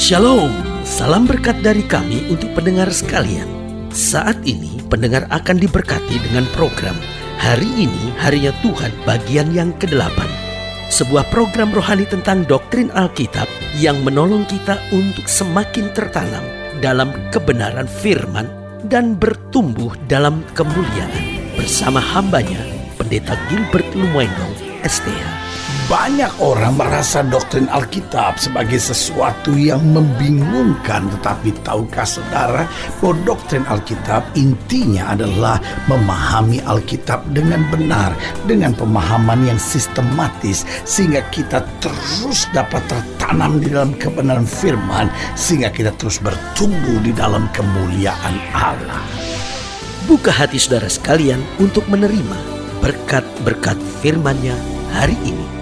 Shalom, salam berkat dari kami untuk pendengar sekalian. Saat ini pendengar akan diberkati dengan program Hari Ini Harinya Tuhan bagian yang ke-8. Sebuah program rohani tentang doktrin Alkitab yang menolong kita untuk semakin tertanam dalam kebenaran firman dan bertumbuh dalam kemuliaan. Bersama hambanya, Pendeta Gilbert Lumoindong, STH. Banyak orang merasa doktrin Alkitab sebagai sesuatu yang membingungkan. Tetapi tahukah saudara bahwa doktrin Alkitab intinya adalah memahami Alkitab dengan benar, dengan pemahaman yang sistematis, sehingga kita terus dapat tertanam di dalam kebenaran firman, sehingga kita terus bertumbuh di dalam kemuliaan Allah. Buka hati saudara sekalian untuk menerima berkat-berkat firman-Nya hari ini.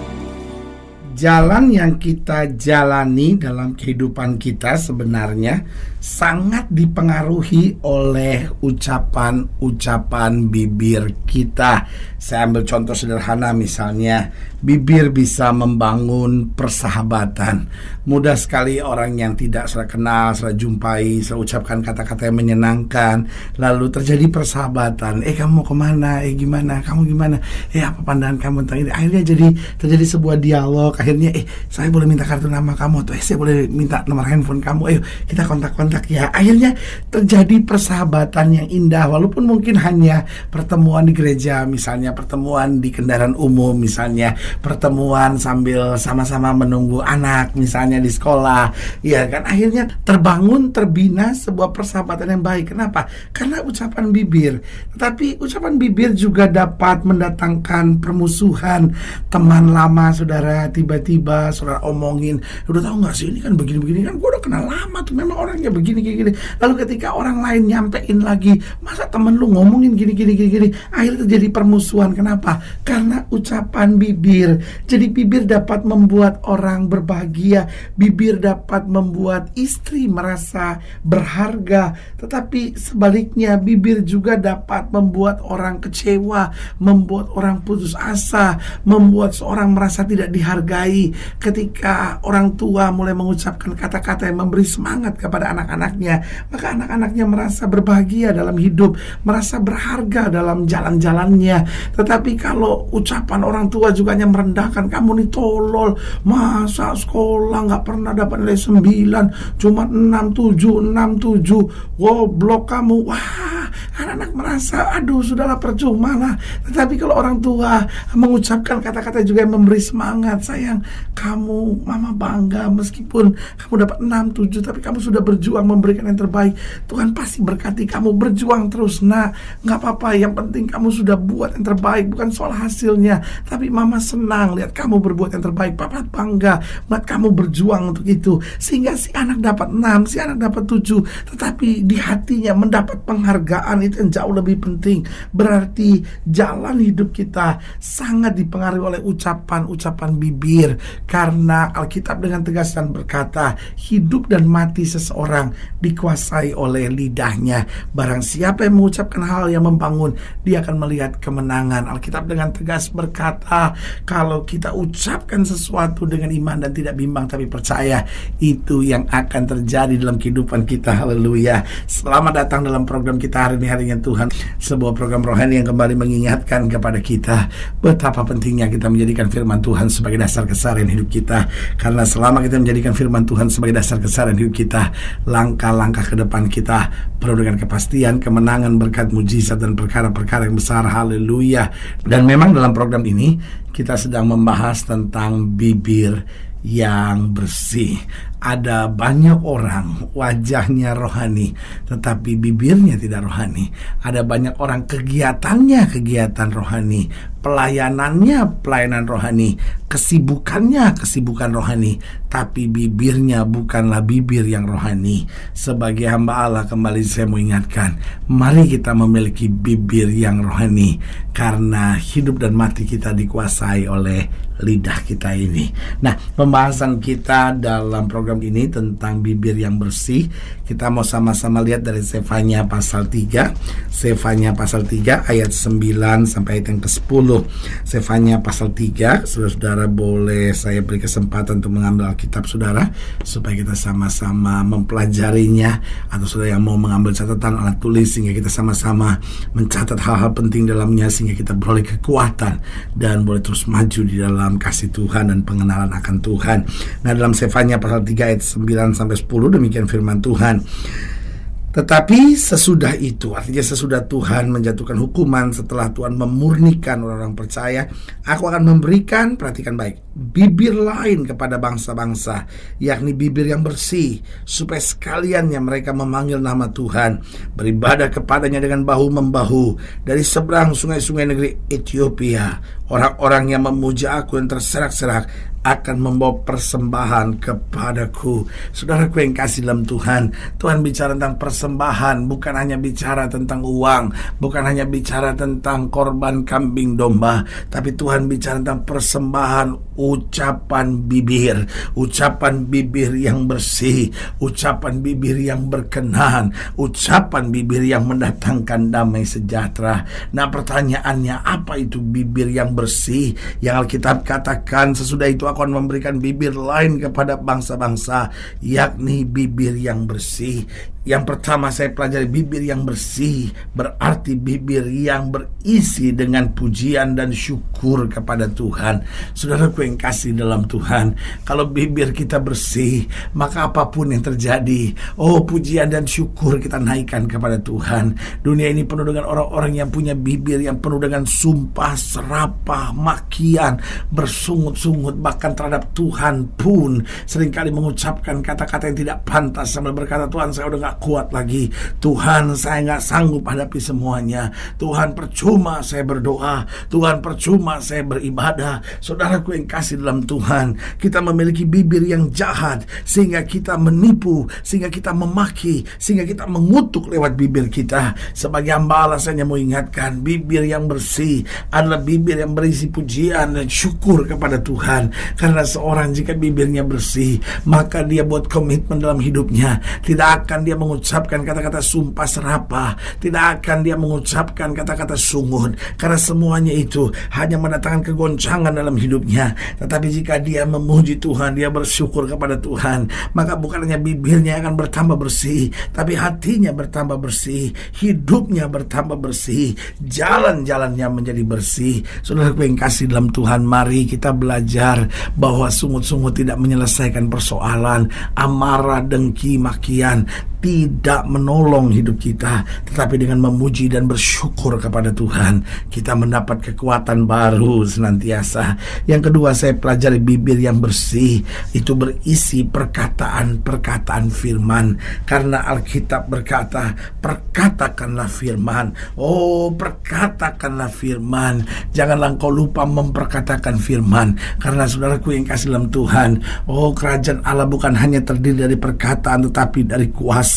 Jalan yang kita jalani dalam kehidupan kita sebenarnya sangat dipengaruhi oleh ucapan-ucapan bibir kita. Saya ambil contoh sederhana, misalnya bibir bisa membangun persahabatan. Mudah sekali orang yang tidak saya kenal, saya jumpai, saya ucapkan kata-kata yang menyenangkan, lalu terjadi persahabatan. Kamu mau kemana? Gimana? Kamu gimana? Apa pandangan kamu tentang ini? Akhirnya terjadi sebuah dialog. Akhirnya saya boleh minta kartu nama kamu, atau saya boleh minta nomor handphone kamu, ayo kita kontak-kontak ya. Akhirnya terjadi persahabatan yang indah, walaupun mungkin hanya pertemuan di gereja, misalnya pertemuan di kendaraan umum, misalnya pertemuan sambil sama-sama menunggu anak misalnya di sekolah, ya kan. Akhirnya terbina sebuah persahabatan yang baik. Kenapa? Karena ucapan bibir. Tetapi ucapan bibir juga dapat mendatangkan permusuhan. Teman lama saudara tiba-tiba saudara omongin, udah tahu nggak sih ini kan begini-begini, kan gue udah kenal lama tuh, memang orangnya begini. Lalu ketika orang lain nyampein lagi, masa temen lu ngomongin gini, akhirnya terjadi permusuhan. Kenapa? Karena ucapan bibir. Jadi bibir dapat membuat orang berbahagia, bibir dapat membuat istri merasa berharga, tetapi sebaliknya bibir juga dapat membuat orang kecewa, membuat orang putus asa, membuat seorang merasa tidak dihargai. Ketika orang tua mulai mengucapkan kata-kata yang memberi semangat kepada anak-anaknya, maka anak-anaknya merasa berbahagia dalam hidup, merasa berharga dalam jalan-jalannya. Tetapi kalau ucapan orang tua juga hanya merendahkan, kamu nih tolol, masa sekolah nggak pernah dapat nilai 9, cuma 67, goblok kamu. Wah, anak-anak merasa aduh sudahlah percuma lah. Tetapi kalau orang tua mengucapkan kata-kata juga yang memberi semangat, sayang kamu, mama bangga meskipun kamu dapat 6, 7, tapi kamu sudah berjuang memberikan yang terbaik. Tuhan pasti berkati kamu, berjuang terus nak, nggak apa-apa, yang penting kamu sudah buat yang terbaik, bukan soal hasilnya, tapi mama senang lihat kamu berbuat yang terbaik, papa bangga melihat kamu berjuang untuk itu. Sehingga si anak dapat 6, si anak dapat 7, tetapi di hatinya mendapat penghargaan, itu yang jauh lebih penting. Berarti jalan hidup kita sangat dipengaruhi oleh ucapan-ucapan bibir, karena Alkitab dengan tegas dan berkata, hidup dan mati seseorang dikuasai oleh lidahnya. Barang siapa yang mengucapkan hal yang membangun, dia akan melihat kemenangan. Alkitab dengan tegas berkata, kalau kita ucapkan sesuatu dengan iman dan tidak bimbang tapi percaya, itu yang akan terjadi dalam kehidupan kita. Haleluya. Selamat datang dalam program kita Hari Ini Harinya Tuhan, sebuah program rohani yang kembali mengingatkan kepada kita betapa pentingnya kita menjadikan firman Tuhan sebagai dasar keseharian hidup kita. Karena selama kita menjadikan firman Tuhan sebagai dasar keseharian hidup kita, langkah-langkah ke depan kita penuh dengan kepastian, kemenangan, berkat, mujizat, dan perkara-perkara yang besar. Haleluya. Dan memang dalam program ini kita sedang membahas tentang bibir yang bersih. Ada banyak orang wajahnya rohani, tetapi bibirnya tidak rohani. Ada banyak orang kegiatannya kegiatan rohani, pelayanannya pelayanan rohani, kesibukannya kesibukan rohani, tapi bibirnya bukanlah bibir yang rohani. Sebagai hamba Allah, kembali saya mau ingatkan, mari kita memiliki bibir yang rohani, karena hidup dan mati kita dikuasai oleh lidah kita ini. Nah, pembahasan kita dalam program ini tentang bibir yang bersih. Kita mau sama-sama lihat dari Sefanya pasal 3. Sefanya pasal 3 ayat 9 sampai ayat yang ke-10. Sefanya pasal 3, saudara-saudara boleh saya beri kesempatan untuk mengambil Alkitab saudara, supaya kita sama-sama mempelajarinya. Atau saudara yang mau mengambil catatan alat tulis, sehingga kita sama-sama mencatat hal-hal penting dalamnya, sehingga kita beroleh kekuatan dan boleh terus maju di dalam kasih Tuhan dan pengenalan akan Tuhan. Nah, dalam Sefanya pasal 3 ayat 9-10 demikian firman Tuhan. Tetapi sesudah itu, artinya sesudah Tuhan menjatuhkan hukuman, setelah Tuhan memurnikan orang-orang percaya, aku akan memberikan, perhatikan baik, bibir lain kepada bangsa-bangsa, yakni bibir yang bersih, supaya sekaliannya mereka memanggil nama Tuhan, beribadah kepadanya dengan bahu-membahu dari seberang sungai-sungai negeri Ethiopia. Orang-orang yang memuja aku yang terserak-serak akan membawa persembahan kepadaku. Saudaraku yang kasih dalam Tuhan, Tuhan bicara tentang persembahan, bukan hanya bicara tentang uang, bukan hanya bicara tentang korban kambing domba, tapi Tuhan bicara tentang persembahan ucapan bibir yang bersih, ucapan bibir yang berkenan, ucapan bibir yang mendatangkan damai sejahtera. Nah, pertanyaannya, apa itu bibir yang bersih? Yang Alkitab katakan, sesudah itu akan memberikan bibir lain kepada bangsa-bangsa, yakni bibir yang bersih. Yang pertama saya pelajari, bibir yang bersih berarti bibir yang berisi dengan pujian dan syukur kepada Tuhan. Saudaraku yang kasih dalam Tuhan, kalau bibir kita bersih, maka apapun yang terjadi, pujian dan syukur kita naikkan kepada Tuhan. Dunia ini penuh dengan orang-orang yang punya bibir yang penuh dengan sumpah, serapah, makian, bersungut-sungut, bahkan terhadap Tuhan pun seringkali mengucapkan kata-kata yang tidak pantas, sambil berkata, Tuhan, saya udah gak kuat lagi, Tuhan, saya gak sanggup hadapi semuanya, Tuhan, percuma saya berdoa, Tuhan, percuma saya beribadah. Saudaraku yang kasih dalam Tuhan, kita memiliki bibir yang jahat, sehingga kita menipu, sehingga kita memaki, sehingga kita mengutuk lewat bibir kita. Sebagai hamba Allah, saya mau ingatkan, bibir yang bersih adalah bibir yang berisi pujian dan syukur kepada Tuhan. Karena seorang jika bibirnya bersih, maka dia buat komitmen dalam hidupnya. Tidak akan dia mengucapkan kata-kata sumpah serapah, tidak akan dia mengucapkan kata-kata sungut, karena semuanya itu hanya mendatangkan kegoncangan dalam hidupnya. Tetapi jika dia memuji Tuhan, dia bersyukur kepada Tuhan, maka bukan hanya bibirnya akan bertambah bersih, tapi hatinya bertambah bersih, hidupnya bertambah bersih, jalan-jalannya menjadi bersih. Saudara yang kasih dalam Tuhan, mari kita belajar bahwa sungut-sungut tidak menyelesaikan persoalan, amarah, dengki, makian tidak menolong hidup kita. Tetapi dengan memuji dan bersyukur kepada Tuhan, kita mendapat kekuatan baru senantiasa. Yang kedua, saya pelajari bibir yang bersih itu berisi perkataan-perkataan firman. Karena Alkitab berkata, perkatakanlah firman. Perkatakanlah firman. Janganlah engkau lupa memperkatakan firman. Karena saudaraku yang kasih dalam Tuhan, kerajaan Allah bukan hanya terdiri dari perkataan, tetapi dari kuasa.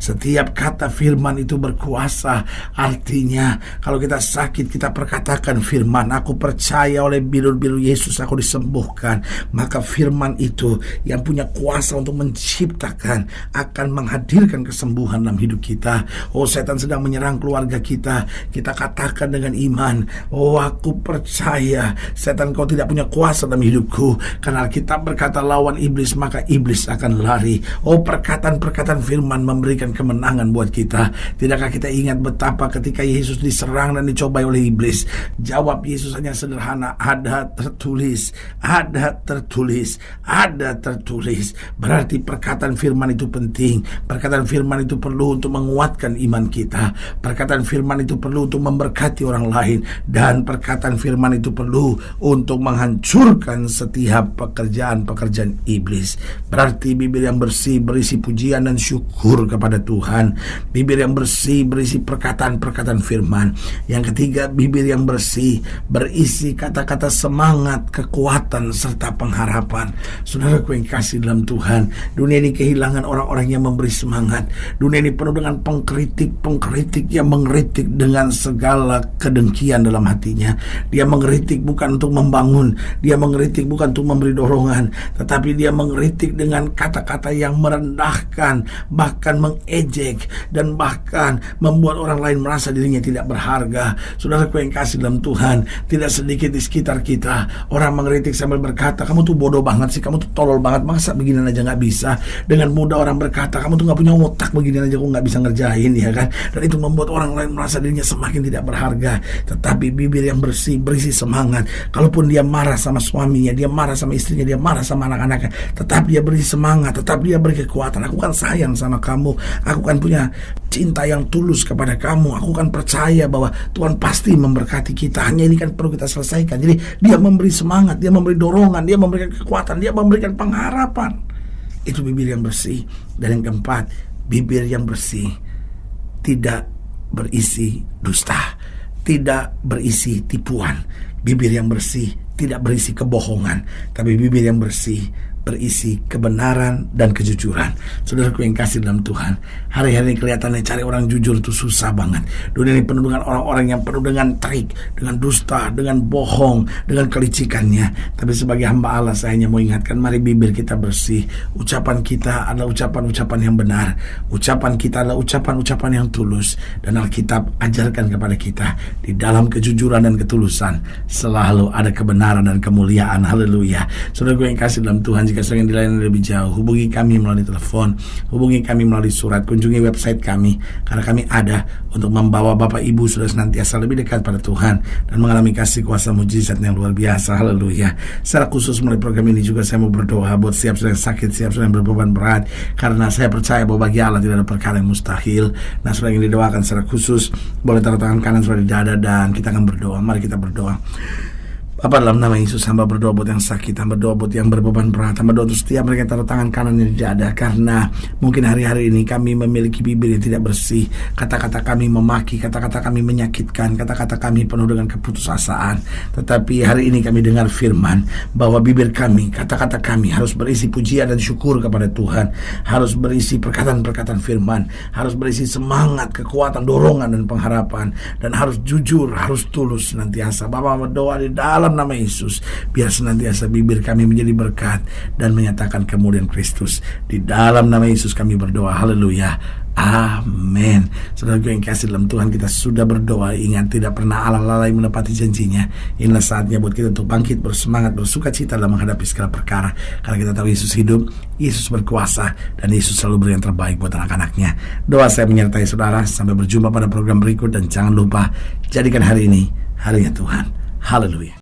Setiap kata firman itu berkuasa. Artinya kalau kita sakit, kita perkatakan firman, aku percaya oleh bilur-bilur Yesus aku disembuhkan. Maka firman itu yang punya kuasa untuk menciptakan, akan menghadirkan kesembuhan dalam hidup kita. Setan sedang menyerang keluarga kita, kita katakan dengan iman, aku percaya setan, kau tidak punya kuasa dalam hidupku. Karena Alkitab berkata, lawan iblis maka iblis akan lari. Perkataan-perkataan firman memberikan kemenangan buat kita. Tidakkah kita ingat betapa ketika Yesus diserang dan dicobai oleh iblis, jawab Yesus hanya sederhana, ada tertulis, ada tertulis, ada tertulis. Berarti perkataan firman itu penting. Perkataan firman itu perlu untuk menguatkan iman kita. Perkataan firman itu perlu untuk memberkati orang lain. Dan perkataan firman itu perlu untuk menghancurkan setiap pekerjaan-pekerjaan iblis. Berarti bibir yang bersih berisi pujian dan syukur kepada Tuhan. Bibir yang bersih berisi perkataan-perkataan firman. Yang ketiga, bibir yang bersih berisi kata-kata semangat, kekuatan, serta pengharapan. Saudaraku yang kasih dalam Tuhan, dunia ini kehilangan orang-orang yang memberi semangat. Dunia ini penuh dengan pengkritik yang mengkritik dengan segala kedengkian dalam hatinya. Dia mengkritik bukan untuk membangun, dia mengkritik bukan untuk memberi dorongan, tetapi dia mengkritik dengan kata-kata yang merendahkan, bahkan mengejek, dan bahkan membuat orang lain merasa dirinya tidak berharga. Saudaraku yang kasih dalam Tuhan, tidak sedikit di sekitar kita orang mengkritik sambil berkata, kamu tuh bodoh banget sih, kamu tuh tolol banget, masa begini aja nggak bisa. Dengan mudah orang berkata, kamu tuh nggak punya otak, begini aja kok nggak bisa ngerjain, ya kan? Dan itu membuat orang lain merasa dirinya semakin tidak berharga. Tetapi bibir yang bersih, berisi semangat. Kalaupun dia marah sama suaminya, dia marah sama istrinya, dia marah sama anak-anaknya, tetap dia beri semangat, tetap dia beri kekuatan. Aku kan sayang sama kamu, aku kan punya cinta yang tulus kepada kamu, aku kan percaya bahwa Tuhan pasti memberkati kita. Hanya ini kan perlu kita selesaikan. Jadi dia memberi semangat, dia memberi dorongan, dia memberikan kekuatan, dia memberikan pengharapan. Itu bibir yang bersih. Dan yang keempat, bibir yang bersih tidak berisi dusta, tidak berisi tipuan. Bibir yang bersih tidak berisi kebohongan, tapi bibir yang bersih berisi kebenaran dan kejujuran. Saudaraku yang kasih dalam Tuhan, hari-hari ini kelihatannya cari orang jujur itu susah banget. Dunia ini penuh dengan orang-orang yang penuh dengan trik, dengan dusta, dengan bohong, dengan kelicikannya. Tapi sebagai hamba Allah, saya hanya mau ingatkan, mari bibir kita bersih. Ucapan kita adalah ucapan-ucapan yang benar. Ucapan kita adalah ucapan-ucapan yang tulus. Dan Alkitab ajarkan kepada kita, di dalam kejujuran dan ketulusan selalu ada kebenaran dan kemuliaan. Haleluya. Saudaraku yang kasih dalam Tuhan, jika ingin dilayani lebih jauh, hubungi kami melalui telepon, hubungi kami melalui surat, kunjungi website kami, karena kami ada untuk membawa Bapak Ibu sudah senantiasa lebih dekat pada Tuhan dan mengalami kasih kuasa mujizat yang luar biasa. Haleluya. Secara khusus melalui program ini juga saya mau berdoa buat siap sedang sakit, siap sedang berbeban berat, karena saya percaya bahwa bagi Allah tidak ada perkara yang mustahil. Nah, sudah ingin didoakan secara khusus, boleh taruh tangan kanan sudah di dada dan kita akan berdoa. Mari kita berdoa. Bapa, dalam nama Yesus, hamba berdoa buat yang sakit, hamba berdoa buat yang berbeban berat, hamba berdoa untuk setiap mereka yang taruh tangan kanannya di dada, karena mungkin hari-hari ini kami memiliki bibir yang tidak bersih. Kata-kata kami memaki, kata-kata kami menyakitkan, kata-kata kami penuh dengan keputusasaan. Tetapi hari ini kami dengar firman bahwa bibir kami, kata-kata kami harus berisi pujian dan syukur kepada Tuhan, harus berisi perkataan-perkataan firman, harus berisi semangat, kekuatan, dorongan dan pengharapan, dan harus jujur, harus tulus senantiasa. Bapa berdoa di dalam nama Yesus, biar senantiasa bibir kami menjadi berkat dan menyatakan kemuliaan Kristus. Di dalam nama Yesus kami berdoa. Haleluya. Amin. Saudara yang kasih dalam Tuhan, kita sudah berdoa. Ingat, tidak pernah Allah lalai menepati janjinya. Inilah saatnya buat kita untuk bangkit, bersemangat, bersuka cita dalam menghadapi segala perkara, karena kita tahu Yesus hidup, Yesus berkuasa, dan Yesus selalu beri yang terbaik buat anak-anaknya. Doa saya menyertai saudara. Sampai berjumpa pada program berikut, dan jangan lupa jadikan hari ini harinya Tuhan. Haleluya.